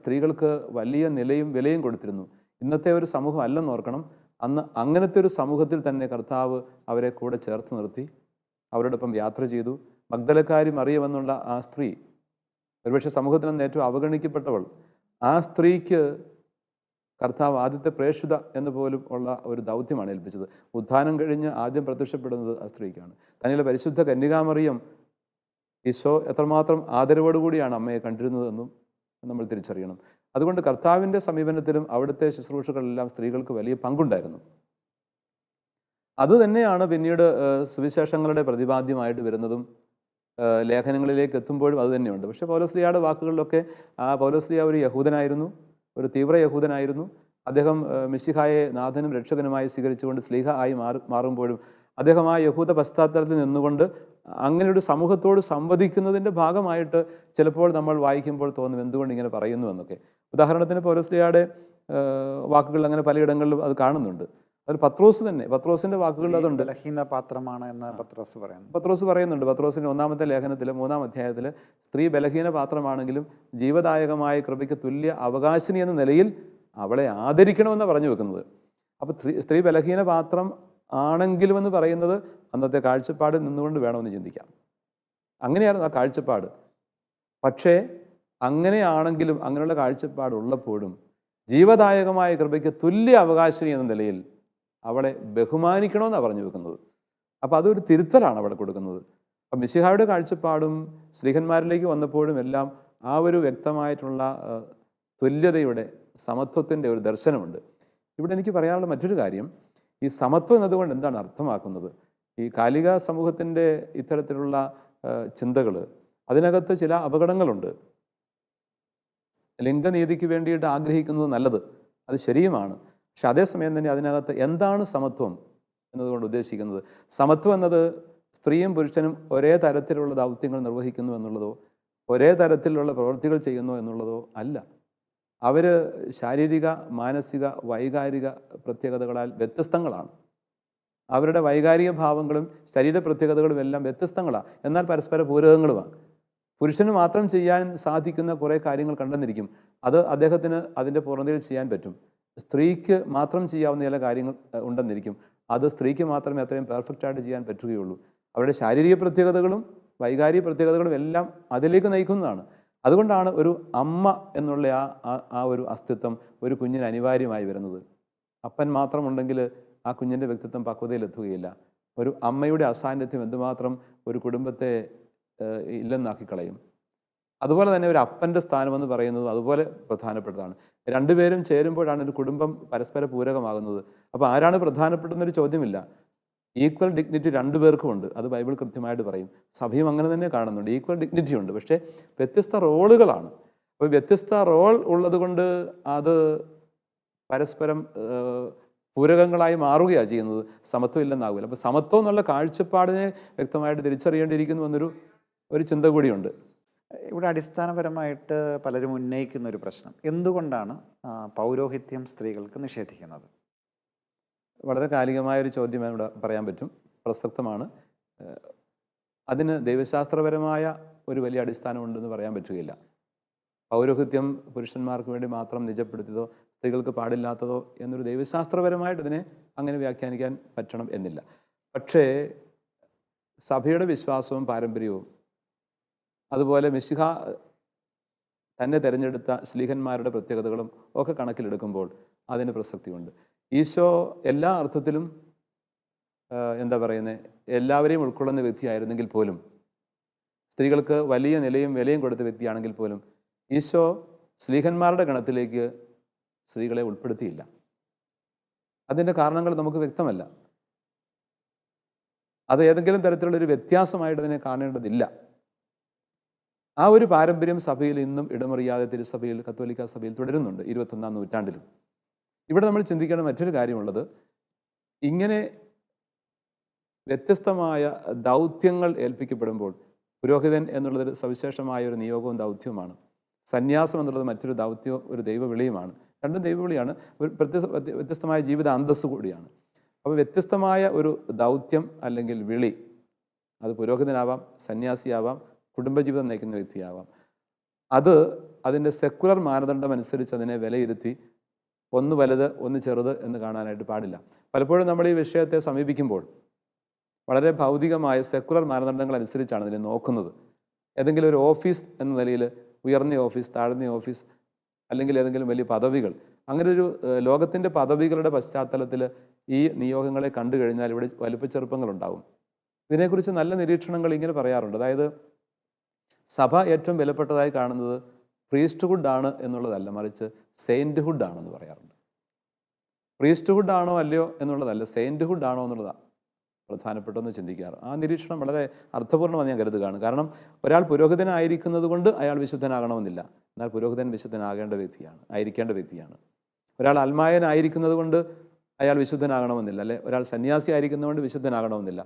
സ്ത്രീകൾക്ക് വലിയ നിലയും വിലയും കൊടുത്തിരുന്നു. ഇന്നത്തെ ഒരു സമൂഹം അല്ലെന്ന് ഓർക്കണം. അന്ന് അങ്ങനത്തെ ഒരു സമൂഹത്തിൽ തന്നെ കർത്താവ് അവരെ കൂടെ ചേർത്ത് നിർത്തി, അവരോടൊപ്പം യാത്ര ചെയ്തു. മഗ്ദലക്കാരി മറിയമെന്നുള്ള ആ സ്ത്രീ, ഒരുപക്ഷെ സമൂഹത്തിൽ നിന്ന് ഏറ്റവും അവഗണിക്കപ്പെട്ടവൾ, ആ സ്ത്രീക്ക് കർത്താവ് ആദ്യത്തെ പ്രേക്ഷിത എന്ന് പോലും ഉള്ള ഒരു ദൗത്യമാണ് ഏൽപ്പിച്ചത്. ഉത്ഥാനം കഴിഞ്ഞ് ആദ്യം പ്രത്യക്ഷപ്പെടുന്നത് ആ സ്ത്രീക്കാണ്. തന്നെയുള്ള പരിശുദ്ധ കന്യകാമറിയം ഈശോ എത്രമാത്രം ആദരവോടുകൂടിയാണ് അമ്മയെ കണ്ടിരുന്നതെന്നും നമ്മൾ തിരിച്ചറിയണം. അതുകൊണ്ട് കർത്താവിൻ്റെ സമീപനത്തിലും അവിടുത്തെ ശുശ്രൂഷകളിലെല്ലാം സ്ത്രീകൾക്ക് വലിയ പങ്കുണ്ടായിരുന്നു. അതുതന്നെയാണ് പിന്നീട് സുവിശേഷങ്ങളുടെ പ്രതിപാദ്യമായിട്ട് വരുന്നതും ലേഖനങ്ങളിലേക്ക് എത്തുമ്പോഴും അതുതന്നെയുണ്ട്. പക്ഷേ പൗലോസ്ലീഹയുടെ വാക്കുകളിലൊക്കെ പൗലോസ്ലീഹ ഒരു യഹൂദനായിരുന്നു, ഒരു തീവ്ര യഹൂദനായിരുന്നു. അദ്ദേഹം മിശിഹായെ നാഥനും രക്ഷകനുമായി സ്വീകരിച്ചുകൊണ്ട് സ്ലീഹ ആയി മാറുമ്പോഴും അദ്ദേഹം ആ യഹൂദ പശ്ചാത്തലത്തിൽ നിന്നുകൊണ്ട് അങ്ങനെ ഒരു സമൂഹത്തോട് സംവദിക്കുന്നതിൻ്റെ ഭാഗമായിട്ട് ചിലപ്പോൾ നമ്മൾ വായിക്കുമ്പോൾ തോന്നും എന്തുകൊണ്ട് ഇങ്ങനെ പറയുന്നു എന്നൊക്കെ. ഉദാഹരണത്തിന് പൗലോസ്ലീഹയുടെ വാക്കുകൾ അങ്ങനെ പലയിടങ്ങളിലും അത് കാണുന്നുണ്ട്. അതിൽ പത്രോസ് തന്നെ, പത്രോസിൻ്റെ വാക്കുകളിൽ അതുണ്ട്. ബലഹീന പാത്രമാണ് എന്ന് പത്രോസ് പറയുന്നുണ്ട്. പത്രോസിൻ്റെ 1-ാമത്തെ ലേഖനത്തിൽ 3-ാം അധ്യായത്തിൽ സ്ത്രീ ബലഹീന പാത്രമാണെങ്കിലും ജീവദായകമായ കൃപയ്ക്ക് തുല്യ അവകാശിനി എന്ന നിലയിൽ അവളെ ആദരിക്കണമെന്ന് പറഞ്ഞു വെക്കുന്നത്. അപ്പോൾ സ്ത്രീ ബലഹീന പാത്രം ആണെങ്കിലും എന്ന് പറയുന്നത് അന്നത്തെ കാഴ്ചപ്പാടിൽ നിന്നുകൊണ്ട് വേണമെന്ന് ചിന്തിക്കാം. അങ്ങനെയായിരുന്നു ആ കാഴ്ചപ്പാട്. പക്ഷേ അങ്ങനെയാണെങ്കിലും, അങ്ങനെയുള്ള കാഴ്ചപ്പാടുള്ളപ്പോഴും ജീവദായകമായ കൃപയ്ക്ക് തുല്യ അവകാശിനി എന്ന നിലയിൽ അവളെ ബഹുമാനിക്കണമെന്നാണ് പറഞ്ഞു വെക്കുന്നത്. അപ്പോൾ അതൊരു തിരുത്തലാണ് അവിടെ കൊടുക്കുന്നത്. അപ്പം മിശിഹായുടെ കാഴ്ചപ്പാടും സ്ലീഹന്മാരിലേക്ക് വന്നപ്പോഴും എല്ലാം ആ ഒരു വ്യക്തമായിട്ടുള്ള തുല്യതയുടെ, സമത്വത്തിൻ്റെ ഒരു ദർശനമുണ്ട്. ഇവിടെ എനിക്ക് പറയാനുള്ള മറ്റൊരു കാര്യം, ഈ സമത്വം എന്നതുകൊണ്ട് എന്താണ് അർത്ഥമാക്കുന്നത്? ഈ കാലിക സമൂഹത്തിൻ്റെ ഇത്തരത്തിലുള്ള ചിന്തകൾ, അതിനകത്ത് ചില അപകടങ്ങളുണ്ട്. ലിംഗനീതിക്ക് വേണ്ടിയിട്ട് ആഗ്രഹിക്കുന്നത് നല്ലത്, അത് ശരിയുമാണ്. പക്ഷെ അതേസമയം തന്നെ അതിനകത്ത് എന്താണ് സമത്വം എന്നതുകൊണ്ട് ഉദ്ദേശിക്കുന്നത്? സമത്വം എന്നത് സ്ത്രീയും പുരുഷനും ഒരേ തരത്തിലുള്ള ദൗത്യങ്ങൾ നിർവഹിക്കുന്നു എന്നുള്ളതോ ഒരേ തരത്തിലുള്ള പ്രവൃത്തികൾ ചെയ്യുന്നു എന്നുള്ളതോ അല്ല. അവർ ശാരീരിക, മാനസിക, വൈകാരിക പ്രത്യേകതകളാൽ വ്യത്യസ്തങ്ങളാണ്. അവരുടെ വൈകാരിക ഭാവങ്ങളും ശരീര പ്രത്യേകതകളും എല്ലാം വ്യത്യസ്തങ്ങളാണ്, എന്നാൽ പരസ്പര പൂരകങ്ങളുമാണ്. പുരുഷന് മാത്രം ചെയ്യാൻ സാധിക്കുന്ന കുറേ കാര്യങ്ങൾ കണ്ടെന്നിരിക്കും, അത് അദ്ദേഹത്തിന് അതിൻ്റെ പൂർണ്ണതയിൽ ചെയ്യാൻ പറ്റും. സ്ത്രീക്ക് മാത്രം ചെയ്യാവുന്ന ചില കാര്യങ്ങൾ ഉണ്ടെന്നിരിക്കും, അത് സ്ത്രീക്ക് മാത്രമേ അത്രയും പെർഫെക്റ്റായിട്ട് ചെയ്യാൻ പറ്റുകയുള്ളൂ. അവരുടെ ശാരീരിക പ്രത്യേകതകളും വൈകാരിക പ്രത്യേകതകളും എല്ലാം അതിലേക്ക് നയിക്കുന്നതാണ്. അതുകൊണ്ടാണ് ഒരു അമ്മ എന്നുള്ള ആ ഒരു അസ്തിത്വം ഒരു കുഞ്ഞിന് അനിവാര്യമായി വരുന്നത്. അപ്പൻ മാത്രമുണ്ടെങ്കിൽ ആ കുഞ്ഞിൻ്റെ വ്യക്തിത്വം പക്വതയിലെത്തുകയില്ല. ഒരു അമ്മയുടെ അസാന്നിധ്യം എന്തുമാത്രം ഒരു കുടുംബത്തെ ഇല്ലെന്നാക്കി കളയും. അതുപോലെ തന്നെ ഒരു അപ്പൻ്റെ സ്ഥാനമെന്ന് പറയുന്നത് അതുപോലെ പ്രധാനപ്പെട്ടതാണ്. രണ്ടുപേരും ചേരുമ്പോഴാണ് ഒരു കുടുംബം പരസ്പര പൂരകമാകുന്നത്. അപ്പോൾ ആരാണ് പ്രധാനപ്പെട്ടെന്നൊരു ചോദ്യമില്ല. ഈക്വൽ ഡിഗ്നിറ്റി രണ്ടുപേർക്കും ഉണ്ട്, അത് ബൈബിൾ കൃത്യമായിട്ട് പറയും. സഭയും അങ്ങനെ തന്നെ കാണുന്നുണ്ട്. ഈക്വൽ ഡിഗ്നിറ്റി ഉണ്ട്, പക്ഷേ വ്യത്യസ്ത റോളുകളാണ്. അപ്പോൾ വ്യത്യസ്ത റോൾ ഉള്ളത് കൊണ്ട് അത് പരസ്പരം പൂരകങ്ങളായി മാറുകയാണ് ചെയ്യുന്നത്, സമത്വം ഇല്ലെന്നാകില്ല. അപ്പോൾ സമത്വം എന്നുള്ള കാഴ്ചപ്പാടിനെ വ്യക്തമായിട്ട് തിരിച്ചറിയേണ്ടിയിരിക്കുന്നു എന്നൊരു ചിന്ത കൂടിയുണ്ട്. ഇവിടെ അടിസ്ഥാനപരമായിട്ട് പലരും ഉന്നയിക്കുന്ന ഒരു പ്രശ്നം, എന്തുകൊണ്ടാണ് പൗരോഹിത്യം സ്ത്രീകൾക്ക് നിഷേധിക്കുന്നത്? വളരെ കാലികമായൊരു ചോദ്യം ഇവിടെ പറയാൻ പറ്റും, പ്രസക്തമാണ്. അതിന് ദൈവശാസ്ത്രപരമായ ഒരു വലിയ അടിസ്ഥാനമുണ്ടെന്ന് പറയാൻ പറ്റുകയില്ല. പൗരോഹിത്യം പുരുഷന്മാർക്ക് വേണ്ടി മാത്രം നിജപ്പെടുത്തിയതോ സ്ത്രീകൾക്ക് പാടില്ലാത്തതോ എന്നൊരു ദൈവശാസ്ത്രപരമായിട്ട് ഇതിനെ അങ്ങനെ വ്യാഖ്യാനിക്കാൻ പറ്റണം എന്നില്ല. പക്ഷേ സഭയുടെ വിശ്വാസവും പാരമ്പര്യവും അതുപോലെ മിശിഹ തന്നെ തിരഞ്ഞെടുത്ത ശ്ലീഹന്മാരുടെ പ്രത്യേകതകളും ഒക്കെ കണക്കിലെടുക്കുമ്പോൾ അതിന് പ്രസക്തിയുണ്ട്. ഈശോ എല്ലാ അർത്ഥത്തിലും എന്താ പറയുന്നത്, എല്ലാവരെയും ഉൾക്കൊള്ളുന്ന വ്യക്തിയായിരുന്നെങ്കിൽ പോലും, സ്ത്രീകൾക്ക് വലിയ നിലയും വിലയും കൊടുത്ത വ്യക്തിയാണെങ്കിൽ പോലും ഈശോ ശ്ലീഹന്മാരുടെ ഗണത്തിലേക്ക് സ്ത്രീകളെ ഉൾപ്പെടുത്തിയില്ല. അതിൻ്റെ കാരണങ്ങൾ നമുക്ക് വ്യക്തമല്ല. അത് ഏതെങ്കിലും തരത്തിലുള്ളൊരു വ്യത്യാസമായിട്ട് അതിനെ കാണേണ്ടതില്ല. ആ ഒരു പാരമ്പര്യം സഭയിൽ ഇന്നും ഇടമറിയാതെ തിരുസഭയിൽ, കത്തോലിക്ക സഭയിൽ തുടരുന്നുണ്ട് 21-ാം നൂറ്റാണ്ടിലും. ഇവിടെ നമ്മൾ ചിന്തിക്കേണ്ട മറ്റൊരു കാര്യമുള്ളത്, ഇങ്ങനെ വ്യത്യസ്തമായ ദൗത്യങ്ങൾ ഏൽപ്പിക്കപ്പെടുമ്പോൾ പുരോഹിതൻ എന്നുള്ളത് സവിശേഷമായ ഒരു നിയോഗവും ദൗത്യവുമാണ്. സന്യാസം എന്നുള്ളത് മറ്റൊരു ദൗത്യവും ഒരു ദൈവവിളിയുമാണ്. രണ്ടും ദൈവവിളിയാണ്, ഒരു വ്യത്യസ്തമായ ജീവിത അന്തസ്സ് കൂടിയാണ്. അപ്പോൾ വ്യത്യസ്തമായ ഒരു ദൗത്യം അല്ലെങ്കിൽ വിളി, അത് പുരോഹിതനാവാം, സന്യാസിയാവാം, കുടുംബജീവിതം നയിക്കുന്ന വ്യക്തിയാവാം, അത് അതിൻ്റെ സെക്കുലർ മാനദണ്ഡം അനുസരിച്ച് അതിനെ വിലയിരുത്തി ഒന്ന് വലുത് ഒന്ന് ചെറുത് എന്ന് കാണാനായിട്ട് പാടില്ല. പലപ്പോഴും നമ്മൾ ഈ വിഷയത്തെ സമീപിക്കുമ്പോൾ വളരെ ഭൗതികമായ സെക്കുലർ മാനദണ്ഡങ്ങൾ അനുസരിച്ചാണ് ഇതിനെ നോക്കുന്നത്. ഏതെങ്കിലും ഒരു ഓഫീസ് എന്ന നിലയിൽ ഉയർന്ന ഓഫീസ്, താഴ്ന്ന ഓഫീസ്, അല്ലെങ്കിൽ ഏതെങ്കിലും വലിയ പദവികൾ, അങ്ങനെ ഒരു ലോകത്തിൻ്റെ പദവികളുടെ പശ്ചാത്തലത്തിൽ ഈ നിയോഗങ്ങളെ കണ്ടു കഴിഞ്ഞാൽ ഇവിടെ വലുപ്പച്ചെറുപ്പങ്ങളുണ്ടാവും. ഇതിനെക്കുറിച്ച് നല്ല നിരീക്ഷണങ്ങൾ ഇങ്ങനെ പറയാറുണ്ട്. അതായത് സഭ ഏറ്റവും വിലപ്പെട്ടതായി കാണുന്നത് പ്രീസ്റ്റ്ഹുഡ് ആണ് എന്നുള്ളതല്ല, മറിച്ച് സെയിൻറ്റ്ഹുഡ് ആണെന്ന് പറയാറുണ്ട്. പ്രീസ്റ്റ്ഹുഡ് ആണോ അല്ലയോ എന്നുള്ളതല്ല, സെയിൻറ്റ്ഹുഡ് ആണോ എന്നുള്ളതാണ് പ്രധാനപ്പെട്ടതെന്ന് ചിന്തിക്കാറ്. ആ നിരീക്ഷണം വളരെ അർത്ഥപൂർണ്ണമായി ഞാൻ കരുതുകയാണ്. കാരണം ഒരാൾ പുരോഹിതനായിരിക്കുന്നത് കൊണ്ട് അയാൾ വിശുദ്ധനാകണമെന്നില്ല, എന്നാൽ പുരോഹിതൻ വിശുദ്ധനാകേണ്ട വ്യക്തിയാണ്, ആയിരിക്കേണ്ട വ്യക്തിയാണ്. ഒരാൾ അൽമായനായിരിക്കുന്നത് കൊണ്ട് അയാൾ വിശുദ്ധനാകണമെന്നില്ല, അല്ലെ ഒരാൾ സന്യാസി ആയിരിക്കുന്നതുകൊണ്ട് വിശുദ്ധനാകണമെന്നില്ല.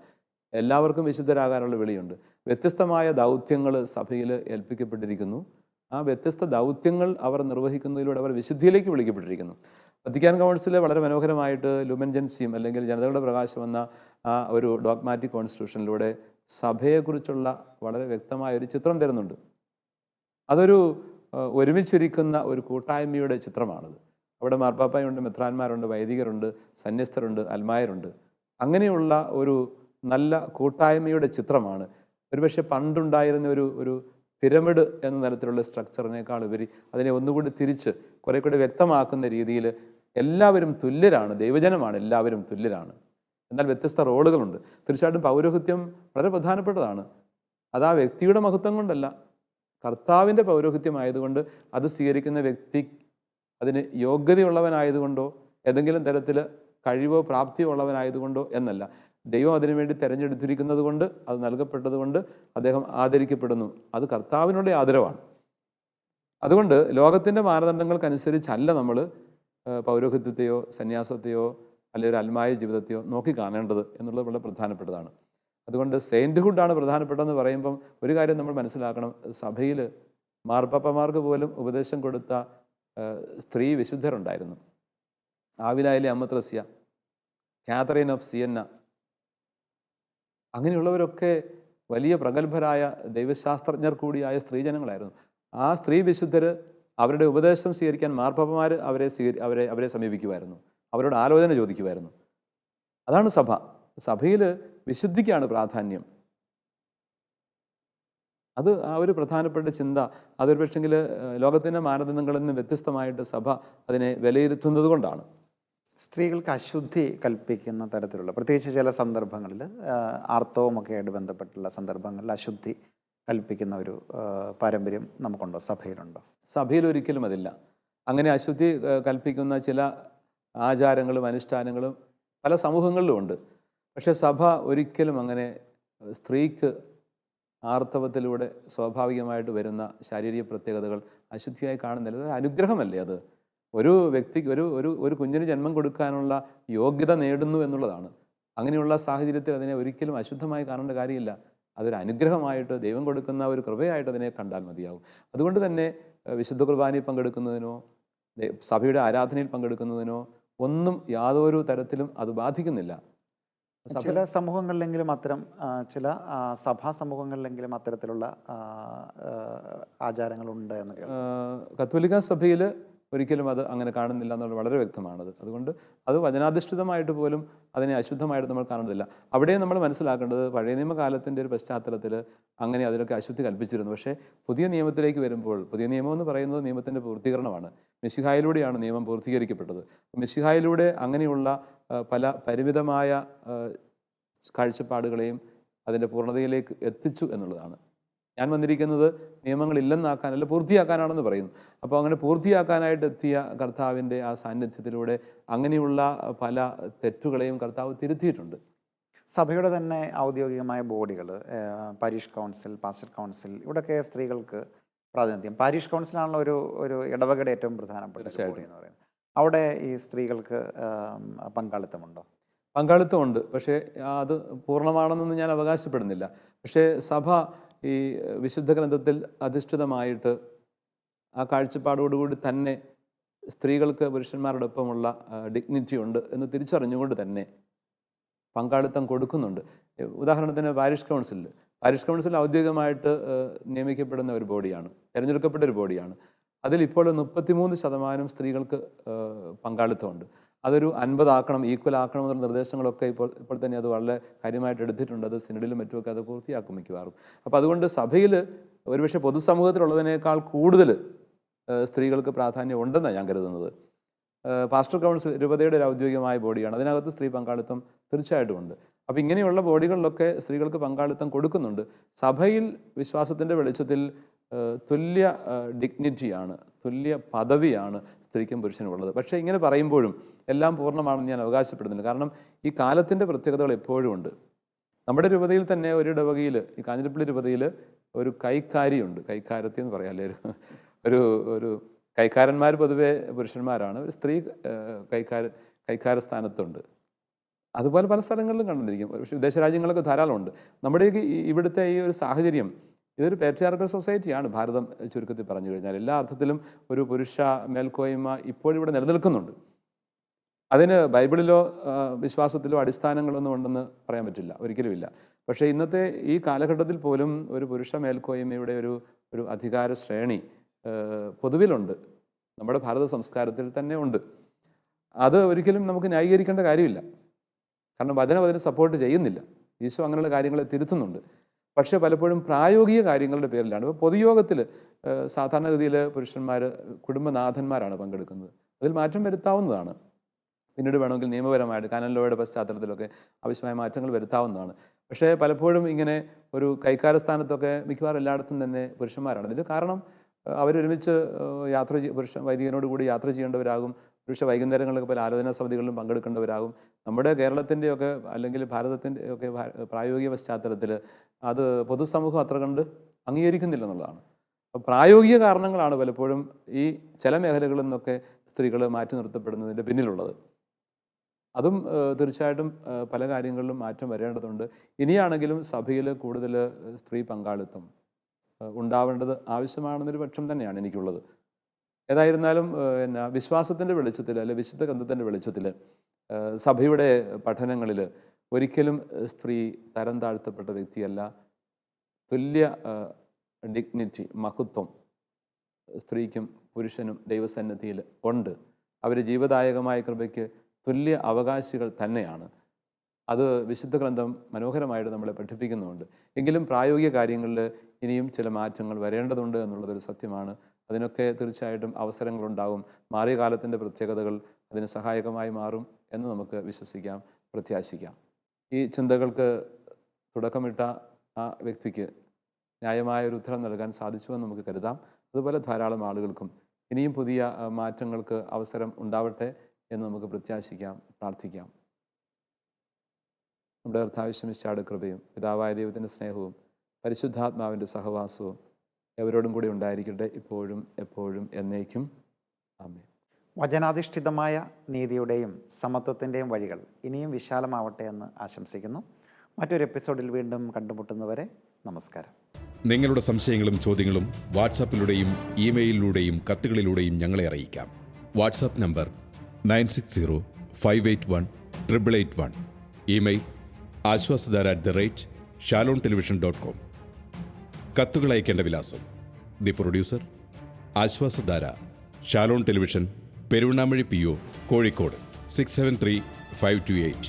എല്ലാവർക്കും വിശുദ്ധരാകാനുള്ള വിളിയുണ്ട്. വ്യത്യസ്തമായ ദൗത്യങ്ങൾ സഭയിൽ ഏൽപ്പിക്കപ്പെട്ടിരിക്കുന്നു. ആ വ്യത്യസ്ത ദൗത്യങ്ങൾ അവർ നിർവഹിക്കുന്നതിലൂടെ അവർ വിശുദ്ധിയിലേക്ക് വിളിക്കപ്പെട്ടിരിക്കുന്നു. വത്തിക്കാൻ കൗൺസിൽ വളരെ മനോഹരമായിട്ട് ലുമൻ ജെൻസിയം അല്ലെങ്കിൽ ജനതകളുടെ പ്രകാശം എന്ന ആ ഒരു ഡോഗ്മാറ്റിക് കോൺസ്റ്റിറ്റ്യൂഷനിലൂടെ സഭയെക്കുറിച്ചുള്ള വളരെ വ്യക്തമായ ഒരു ചിത്രം തരുന്നുണ്ട്. അതൊരു ഒരുമിച്ചിരിക്കുന്ന ഒരു കൂട്ടായ്മയുടെ ചിത്രമാണത്. അവിടെ മാർപ്പാപ്പയുണ്ട്, മെത്രാന്മാരുണ്ട്, വൈദികരുണ്ട്, സന്യസ്തരുണ്ട്, അൽമായരുണ്ട്. അങ്ങനെയുള്ള ഒരു നല്ല കൂട്ടായ്മയുടെ ചിത്രമാണ്. ഒരുപക്ഷെ പണ്ടുണ്ടായിരുന്ന ഒരു പിരമിഡ് എന്ന തരത്തിലുള്ള സ്ട്രക്ചറിനേക്കാൾ ഉപരി അതിനെ ഒന്നുകൂടി തിരിച്ച് കുറെ കൂടി വ്യക്തമാക്കുന്ന രീതിയിൽ എല്ലാവരും തുല്യരാണ്, ദൈവജനമാണ്, എല്ലാവരും തുല്യരാണ്. എന്നാൽ വ്യത്യസ്ത റോളുകളുണ്ട്. തീർച്ചയായിട്ടും പൗരോഹിത്യം വളരെ പ്രധാനപ്പെട്ടതാണ്. അത് ആ വ്യക്തിയുടെ മഹത്വം കൊണ്ടല്ല, കർത്താവിൻ്റെ പൗരോഹിത്യമായതുകൊണ്ട് അത് സ്വീകരിക്കുന്ന വ്യക്തി അതിന് യോഗ്യതയുള്ളവനായതുകൊണ്ടോ ഏതെങ്കിലും തരത്തിൽ കഴിവോ പ്രാപ്തിയോ ഉള്ളവനായതുകൊണ്ടോ എന്നല്ല. ദൈവം അതിനുവേണ്ടി തിരഞ്ഞെടുത്തിരിക്കുന്നത് കൊണ്ട്, അത് നൽകപ്പെട്ടത് കൊണ്ട് അദ്ദേഹം ആദരിക്കപ്പെടുന്നു. അത് കർത്താവിനുള്ള ആദരവാണ്. അതുകൊണ്ട് ലോകത്തിൻ്റെ മാനദണ്ഡങ്ങൾക്കനുസരിച്ചല്ല നമ്മൾ പൗരോഹിത്യത്തെയോ സന്യാസത്തെയോ അല്ലെങ്കിൽ ഒരു അൽമായ ജീവിതത്തെയോ നോക്കി കാണേണ്ടത് എന്നുള്ളത് വളരെ പ്രധാനപ്പെട്ടതാണ്. അതുകൊണ്ട് സെയിൻറ്റ്ഹുഡാണ് പ്രധാനപ്പെട്ടതെന്ന് പറയുമ്പം ഒരു കാര്യം നമ്മൾ മനസ്സിലാക്കണം. സഭയിൽ മാർപ്പാപ്പമാർക്ക് പോലും ഉപദേശം കൊടുത്ത സ്ത്രീ വിശുദ്ധരുണ്ടായിരുന്നു. ആവിലായിലെ അമ്മ ത്രസ്യ, കാതറീൻ ഓഫ് സിയന്ന, അങ്ങനെയുള്ളവരൊക്കെ വലിയ പ്രഗത്ഭരായ ദൈവശാസ്ത്രജ്ഞർ കൂടിയായ സ്ത്രീജനങ്ങളായിരുന്നു. ആ സ്ത്രീ വിശുദ്ധർ അവരുടെ ഉപദേശം സ്വീകരിക്കാൻ മാർപ്പാപ്പമാർ അവരെ സമീപിക്കുമായിരുന്നു, അവരോട് ആലോചന ചോദിക്കുമായിരുന്നു. അതാണ് സഭ. സഭയിൽ വിശുദ്ധിക്കാണ് പ്രാധാന്യം. അത് ആ ഒരു പ്രധാനപ്പെട്ട ചിന്ത. അതൊരു പക്ഷെങ്കിൽ ലോകത്തിൻ്റെ മാനദണ്ഡങ്ങളിൽ നിന്ന് വ്യത്യസ്തമായിട്ട് സഭ അതിനെ വിലയിരുത്തുന്നത് കൊണ്ടാണ്. സ്ത്രീകൾക്ക് അശുദ്ധി കൽപ്പിക്കുന്ന തരത്തിലുള്ള, പ്രത്യേകിച്ച് ചില സന്ദർഭങ്ങളിൽ ആർത്തവമൊക്കെ ആയിട്ട് ബന്ധപ്പെട്ടുള്ള സന്ദർഭങ്ങളിൽ അശുദ്ധി കൽപ്പിക്കുന്ന ഒരു പാരമ്പര്യം നമുക്കുണ്ടോ, സഭയിലുണ്ടോ? സഭയിൽ ഒരിക്കലും അതില്ല. അങ്ങനെ അശുദ്ധി കൽപ്പിക്കുന്ന ചില ആചാരങ്ങളും അനുഷ്ഠാനങ്ങളും പല സമൂഹങ്ങളിലും ഉണ്ട്. പക്ഷേ സഭ ഒരിക്കലും അങ്ങനെ സ്ത്രീക്ക് ആർത്തവത്തിലൂടെ സ്വാഭാവികമായിട്ട് വരുന്ന ശാരീരിക പ്രത്യേകതകൾ അശുദ്ധിയായി കാണുന്നില്ല. അത് അനുഗ്രഹമല്ലേ? അത് ഒരു വ്യക്തിക്ക് ഒരു കുഞ്ഞിന് ജന്മം കൊടുക്കാനുള്ള യോഗ്യത നേടുന്നു എന്നുള്ളതാണ്. അങ്ങനെയുള്ള സാഹചര്യത്തിൽ അതിനെ ഒരിക്കലും അശുദ്ധമായി കാണേണ്ട കാര്യമില്ല. അതൊരു അനുഗ്രഹമായിട്ട് ദൈവം കൊടുക്കുന്ന ഒരു കൃപയായിട്ട് അതിനെ കണ്ടാൽ മതിയാവും. അതുകൊണ്ട് തന്നെ വിശുദ്ധ കുർബാനയിൽ പങ്കെടുക്കുന്നതിനോ സഭയുടെ ആരാധനയിൽ പങ്കെടുക്കുന്നതിനോ ഒന്നും യാതൊരു തരത്തിലും അത് ബാധിക്കുന്നില്ല. ചില സമൂഹങ്ങളിലെങ്കിലും അത്തരം ചില സഭാ സമൂഹങ്ങളിലെങ്കിലും അത്തരത്തിലുള്ള ആചാരങ്ങളുണ്ട് എന്ന് കത്തോലിക്ക സഭയിൽ ഒരിക്കലും അത് അങ്ങനെ കാണുന്നില്ല എന്നുള്ളത് വളരെ വ്യക്തമാണത്. അതുകൊണ്ട് അത് വചനാധിഷ്ഠിതമായിട്ട് പോലും അതിനെ അശുദ്ധമായിട്ട് നമ്മൾ കാണുന്നില്ല. അവിടെ നമ്മൾ മനസ്സിലാക്കേണ്ടത് പഴയ നിയമകാലത്തിൻ്റെ ഒരു പശ്ചാത്തലത്തിൽ അങ്ങനെ അതിലൊക്കെ അശുദ്ധി കൽപ്പിച്ചിരുന്നു. പക്ഷേ പുതിയ നിയമത്തിലേക്ക് വരുമ്പോൾ, പുതിയ നിയമം എന്ന് പറയുന്നത് നിയമത്തിൻ്റെ പൂർത്തീകരണമാണ്. മിശിഹായിലൂടെയാണ് നിയമം പൂർത്തീകരിക്കപ്പെട്ടത്. മിശിഹായിലൂടെ അങ്ങനെയുള്ള പല പരിമിതമായ കാഴ്ചപ്പാടുകളെയും അതിൻ്റെ പൂർണ്ണതയിലേക്ക് എത്തിച്ചു എന്നുള്ളതാണ്. ഞാൻ വന്നിരിക്കുന്നത് നിയമങ്ങളില്ലെന്നാക്കാനല്ല, പൂർത്തിയാക്കാനാണെന്ന് പറയുന്നു. അപ്പോൾ അങ്ങനെ പൂർത്തിയാക്കാനായിട്ട് എത്തിയ കർത്താവിൻ്റെ ആ സാന്നിധ്യത്തിലൂടെ അങ്ങനെയുള്ള പല തെറ്റുകളെയും കർത്താവ് തിരുത്തിയിട്ടുണ്ട്. സഭയുടെ തന്നെ ഔദ്യോഗികമായ ബോഡികൾ, പാരിഷ് കൗൺസിൽ, പാസ്റ്റർ കൗൺസിൽ, ഇവിടെയൊക്കെ സ്ത്രീകൾക്ക് പ്രാതിനിധ്യം. പാരിഷ് കൗൺസിലാണല്ലോ ഒരു ഇടവകയുടെ ഏറ്റവും പ്രധാനപ്പെട്ട ബോഡി എന്ന് പറയുന്നത്. അവിടെ ഈ സ്ത്രീകൾക്ക് പങ്കാളിത്തമുണ്ടോ? പങ്കാളിത്തമുണ്ട്, പക്ഷേ അത് പൂർണ്ണമാണെന്നൊന്നും ഞാൻ അവകാശപ്പെടുന്നില്ല. പക്ഷേ സഭ ഈ വിശുദ്ധ ഗ്രന്ഥത്തിൽ അധിഷ്ഠിതമായിട്ട് ആ കാഴ്ചപ്പാടോടുകൂടി തന്നെ സ്ത്രീകൾക്ക് പുരുഷന്മാരോടൊപ്പമുള്ള ഡിഗ്നിറ്റി ഉണ്ട് എന്ന് തിരിച്ചറിഞ്ഞുകൊണ്ട് തന്നെ പങ്കാളിത്തം കൊടുക്കുന്നുണ്ട്. ഉദാഹരണത്തിന് പാരിഷ് കൗൺസിൽ ഔദ്യോഗികമായിട്ട് നിയമിക്കപ്പെടുന്ന ഒരു ബോഡിയാണ്, തിരഞ്ഞെടുക്കപ്പെട്ട ഒരു ബോഡിയാണ്. അതിലിപ്പോൾ 33% സ്ത്രീകൾക്ക് പങ്കാളിത്തമുണ്ട്. അതൊരു 50 ആക്കണം, ഈക്വൽ ആക്കണം എന്നുള്ള നിർദ്ദേശങ്ങളൊക്കെ ഇപ്പോൾ തന്നെ അത് വളരെ കാര്യമായിട്ട് എടുത്തിട്ടുണ്ട്. അത് സിനഡിലും മറ്റുമൊക്കെ അത് പൂർത്തിയാക്കും മിക്കവാറും. അപ്പോൾ അതുകൊണ്ട് സഭയിൽ ഒരുപക്ഷെ പൊതുസമൂഹത്തിലുള്ളതിനേക്കാൾ കൂടുതൽ സ്ത്രീകൾക്ക് പ്രാധാന്യം ഉണ്ടെന്നാണ് ഞാൻ കരുതുന്നത്. പാസ്റ്റർ കൗൺസിൽ രൂപതയുടെ ഒരു ഔദ്യോഗികമായ ബോഡിയാണ്, അതിനകത്ത് സ്ത്രീ പങ്കാളിത്തം തീർച്ചയായിട്ടും ഉണ്ട്. അപ്പോൾ ഇങ്ങനെയുള്ള ബോഡികളിലൊക്കെ സ്ത്രീകൾക്ക് പങ്കാളിത്തം കൊടുക്കുന്നുണ്ട്. സഭയിൽ വിശ്വാസത്തിൻ്റെ വെളിച്ചത്തിൽ തുല്യ ഡിഗ്നിറ്റിയാണ്, തുല്യ പദവിയാണ് സ്ത്രീക്കും പുരുഷനും ഉള്ളത്. പക്ഷേ ഇങ്ങനെ പറയുമ്പോഴും എല്ലാം പൂർണ്ണമാണെന്ന് ഞാൻ അവകാശപ്പെടുന്നില്ല. കാരണം ഈ കാലത്തിൻ്റെ പ്രത്യേകതകൾ എപ്പോഴും ഉണ്ട്. നമ്മുടെ രൂപതയിൽ തന്നെ ഒരു ഇടവകയിൽ, ഈ കാഞ്ഞിരപ്പള്ളി രൂപതയിൽ ഒരു കൈക്കാരിയുണ്ട്. കൈക്കാരത്തി എന്ന് പറയാല്ലേ, ഒരു കൈക്കാരന്മാർ പൊതുവെ പുരുഷന്മാരാണ്. ഒരു സ്ത്രീ കൈക്കാര സ്ഥാനത്തുണ്ട്. അതുപോലെ പല സ്ഥലങ്ങളിലും കണ്ടിരിക്കും. പക്ഷേ വിദേശ രാജ്യങ്ങളൊക്കെ ധാരാളമുണ്ട്. നമ്മുടെ ഇവിടുത്തെ ഈ ഒരു സാഹചര്യം, ഇതൊരു പാട്രിയാർക്കൽ സൊസൈറ്റിയാണ് ഭാരതം, ചുരുക്കത്തിൽ പറഞ്ഞു കഴിഞ്ഞാൽ. എല്ലാ അർത്ഥത്തിലും ഒരു പുരുഷ മേൽക്കോയ്മ ഇപ്പോഴിവിടെ നിലനിൽക്കുന്നുണ്ട്. അതിന് ബൈബിളിലോ വിശ്വാസത്തിലോ അടിസ്ഥാനങ്ങളൊന്നും ഉണ്ടെന്ന് പറയാൻ പറ്റില്ല, ഒരിക്കലുമില്ല. പക്ഷേ ഇന്നത്തെ ഈ കാലഘട്ടത്തിൽ പോലും ഒരു പുരുഷ മേൽക്കോയ്മയുടെ ഒരു അധികാര ശ്രേണി പൊതുവിലുണ്ട്, നമ്മുടെ ഭാരത സംസ്കാരത്തിൽ തന്നെ ഉണ്ട്. അത് ഒരിക്കലും നമുക്ക് ന്യായീകരിക്കേണ്ട കാര്യമില്ല. കാരണം വചനം അതിനെ സപ്പോർട്ട് ചെയ്യുന്നില്ല. ഈശോ അങ്ങനെയുള്ള കാര്യങ്ങളെ തിരുത്തുന്നുണ്ട്. പക്ഷേ പലപ്പോഴും പ്രായോഗിക കാര്യങ്ങളുടെ പേരിലാണ്. ഇപ്പോൾ പൊതുയോഗത്തിൽ സാധാരണഗതിയിൽ പുരുഷന്മാർ കുടുംബനാഥന്മാരാണ് പങ്കെടുക്കുന്നത്. അതിൽ മാറ്റം വരുത്താവുന്നതാണ്. പിന്നീട് വേണമെങ്കിൽ നിയമപരമായിട്ട് കാനൻ ലോയുടെ പശ്ചാത്തലത്തിലൊക്കെ ആവശ്യമായ മാറ്റങ്ങൾ വരുത്താവുന്നതാണ്. പക്ഷേ പലപ്പോഴും ഇങ്ങനെ ഒരു കൈക്കാര സ്ഥാനത്തൊക്കെ മിക്കവാറും എല്ലായിടത്തും തന്നെ പുരുഷന്മാരാണ്. ഇതിന് കാരണം അവരൊരുമിച്ച് പുരുഷ വൈദികനോട് കൂടി യാത്ര ചെയ്യേണ്ടവരാകും. പുരുഷ വൈകുന്നേരങ്ങളിലൊക്കെ പല ആലോചനാ സമിതികളിലും പങ്കെടുക്കേണ്ടവരാകും. നമ്മുടെ കേരളത്തിൻ്റെയൊക്കെ അല്ലെങ്കിൽ ഭാരതത്തിൻ്റെയൊക്കെ പ്രായോഗിക പശ്ചാത്തലത്തിൽ അത് പൊതുസമൂഹം അത്ര കണ്ട് അംഗീകരിക്കുന്നില്ല എന്നുള്ളതാണ്. അപ്പോൾ പ്രായോഗിക കാരണങ്ങളാണ് പലപ്പോഴും ഈ ചില മേഖലകളിൽ നിന്നൊക്കെ സ്ത്രീകൾ മാറ്റി നിർത്തപ്പെടുന്നതിൻ്റെ പിന്നിലുള്ളത്. അതും തീർച്ചയായിട്ടും പല കാര്യങ്ങളിലും മാറ്റം വരേണ്ടതുണ്ട്. ഇനിയാണെങ്കിലും സഭയിൽ കൂടുതൽ സ്ത്രീ പങ്കാളിത്തം ഉണ്ടാവേണ്ടത് ആവശ്യമാണെന്നൊരു പക്ഷം തന്നെയാണ് എനിക്കുള്ളത്. ഏതായിരുന്നാലും വിശ്വാസത്തിൻ്റെ വെളിച്ചത്തിൽ അല്ലെ വിശുദ്ധ ഗ്രന്ഥത്തിൻ്റെ വെളിച്ചത്തിൽ സഭയുടെ പഠനങ്ങളിൽ ഒരിക്കലും സ്ത്രീ തരം താഴ്ത്തപ്പെട്ട വ്യക്തിയല്ല. തുല്യ ഡിഗ്നിറ്റി, മഹത്വം സ്ത്രീക്കും പുരുഷനും ദൈവസന്നിധിയിൽ ഉണ്ട്. അവർ ജീവദായകമായ കൃപയ്ക്ക് തുല്യ അവകാശികൾ തന്നെയാണ്. അത് വിശുദ്ധ ഗ്രന്ഥം മനോഹരമായിട്ട് നമ്മളെ പഠിപ്പിക്കുന്നുമുണ്ട്. എങ്കിലും പ്രായോഗിക കാര്യങ്ങളിൽ ഇനിയും ചില മാറ്റങ്ങൾ വരേണ്ടതുണ്ട് എന്നുള്ളതൊരു സത്യമാണ്. അതിനൊക്കെ തീർച്ചയായിട്ടും അവസരങ്ങളുണ്ടാവും. മാറിയ കാലത്തിൻ്റെ പ്രത്യേകതകൾ അതിന് സഹായകമായി മാറും എന്ന് നമുക്ക് വിശ്വസിക്കാം, പ്രത്യാശിക്കാം. ഈ ചിന്തകൾക്ക് തുടക്കമിട്ട ആ വ്യക്തിക്ക് ന്യായമായൊരു ഉത്തരം നൽകാൻ സാധിച്ചുവെന്ന് നമുക്ക് കരുതാം. അതുപോലെ ധാരാളം ആളുകൾക്കും ഇനിയും പുതിയ മാറ്റങ്ങൾക്ക് അവസരം ഉണ്ടാവട്ടെ എന്ന് നമുക്ക് പ്രത്യാശിക്കാം, പ്രാർത്ഥിക്കാം. നമ്മുടെ കർത്താവ് യേശുമിശിഹായുടെ കൃപയും പിതാവായ ദൈവത്തിൻ്റെ സ്നേഹവും പരിശുദ്ധാത്മാവിൻ്റെ സഹവാസവും എവരോടും കൂടി ഉണ്ടായിരിക്കട്ടെ, ഇപ്പോഴും എപ്പോഴും എന്നേക്കും. ആമേൻ. വചനാധിഷ്ഠിതമായ നീതിയുടെയും സമത്വത്തിൻ്റെയും വഴികൾ ഇനിയും വിശാലമാവട്ടെ എന്ന് ആശംസിക്കുന്നു. മറ്റൊരു എപ്പിസോഡിൽ വീണ്ടും കണ്ടുമുട്ടുന്നവരെ നമസ്കാരം. നിങ്ങളുടെ സംശയങ്ങളും ചോദ്യങ്ങളും വാട്സാപ്പിലൂടെയും ഇമെയിലിലൂടെയും കത്തുകളിലൂടെയും ഞങ്ങളെ അറിയിക്കാം. WhatsApp number 9605818881. Email ashwasadhara@shalomtelevision.com. കത്തുകൾ അയക്കേണ്ട വിലാസം: the producer, Aswasadhara, Shalom television, Peruvannamuzhi PO, Kozhikode 673528.